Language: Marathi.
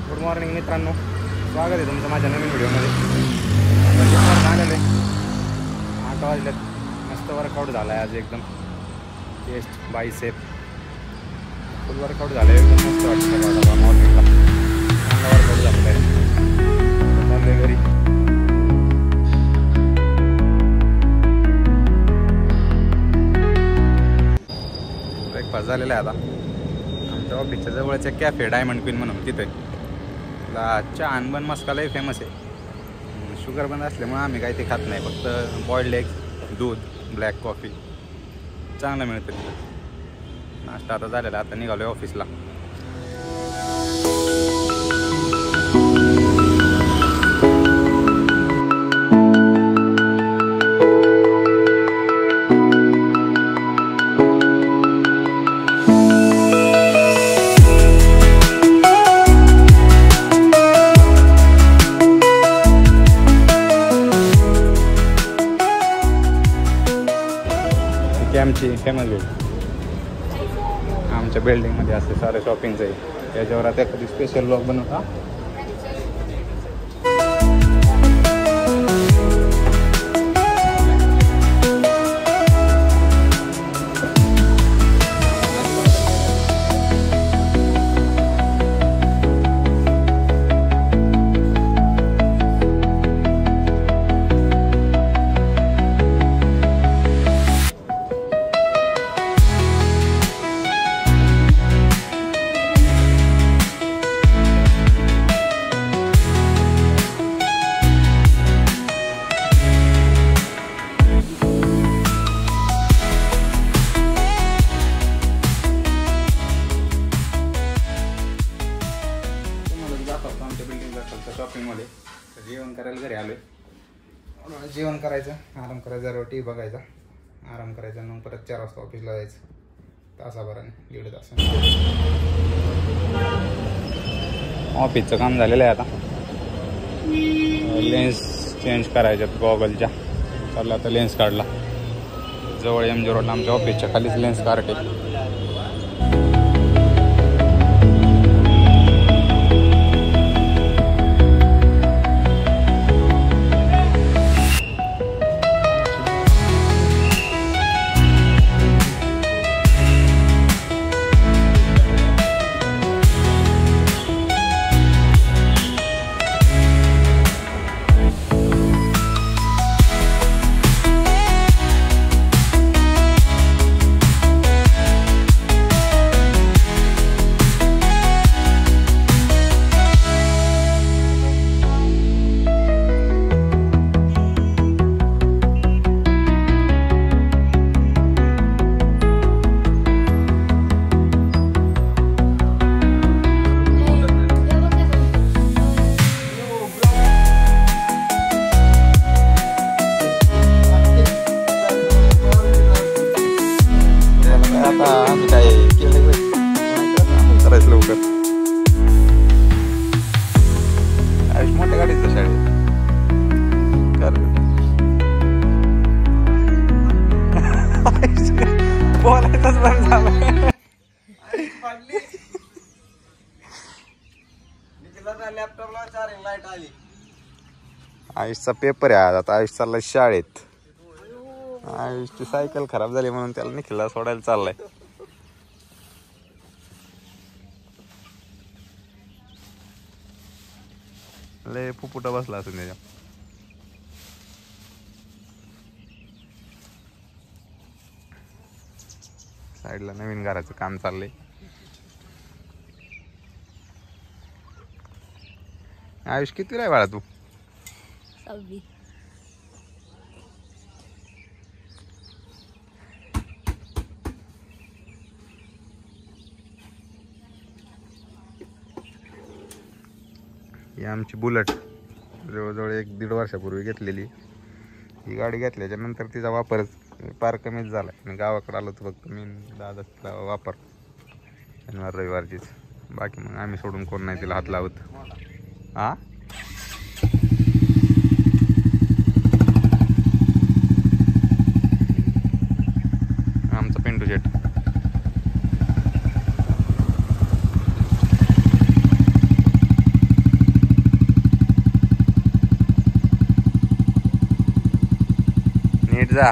गुड मॉर्निंग मित्रांनो, स्वागत आहे तुमचं माझ्या नवीन व्हिडिओमध्ये. आलेलं आहे 8 वाजल्यात. मस्त वर्कआउट झाला आहे आज, एकदम चेस्ट बायसेप फुल वर्कआउट झालं आहे. एकदम मस्त वाटतं बाबा मॉर्निंगला. चांगला वर्कआउट झालेला आहे. चाललं आहे घरी. ब्रेकफास्ट झालेला आहे आता. आमच्या ऑफिसच्या जवळच्या कॅफे डायमंड क्वीन म्हणून तिथे चहा आणि बन मस्का लई फेमस आहे. शुगर बंद असल्यामुळे आम्ही काही ते खात नाही, फक्त बॉइल्ड एग, दूध, ब्लॅक कॉफी चांगलं मिळतं तिथं. नाश्ता आता झालेला, आता निघालो आहे ऑफिसला. आमची फेमस बिल्डिंग, आमच्या बिल्डिंगमध्ये असते सारे शॉपिंगचं आहे. त्याच्यावर आता एखादी स्पेशल ब्लॉग बनवता. शॉपिंगमध्ये जेवण करायला घरी आलोय. जेवण करायचं, आराम करायचा, रोटी बघायचा, आराम करायचा. मग परत 4 वाजता ऑफिसला जायचं. तासाभराने 1.5 तास ऑफिसचं काम झालेलं आहे. आता लेन्स चेंज करायच्यात गॉगलच्या. चालला आता लेन्स काढला. जवळ MG रोडला आमच्या ऑफिसच्या खालीच लेन्स कार्ट आहे. आम्ही काय केलं करायचं लवकर. आयुष मोठ्या गाडीचं शाळेत बोलायचंच बंद झालं. आयुषचा पेपर आहे आज. आता आयुष चाललाय शाळेत. आयुषची सायकल खराब झाली म्हणून त्याला निखिलला सोडायला चाललाय. लय फुफुटा बसला असून त्याच्या. साईडला नवीन घराचं काम चाललंय. आयुष किती आहे बाळा तू? 6वी. ही आमची बुलेट जवळजवळ 1-1.5 वर्षापूर्वी घेतलेली. ही गाडी घेतल्याच्या नंतर तिचा वापरच फार कमीच झाला. आणि गावाकडे आलो तर फक्त मी दादाचा वापर शनिवार रविवारचीच. बाकी मग आम्ही सोडून कोण नाही तिला हात लावत. हा आमचा पिंटू शेट. जा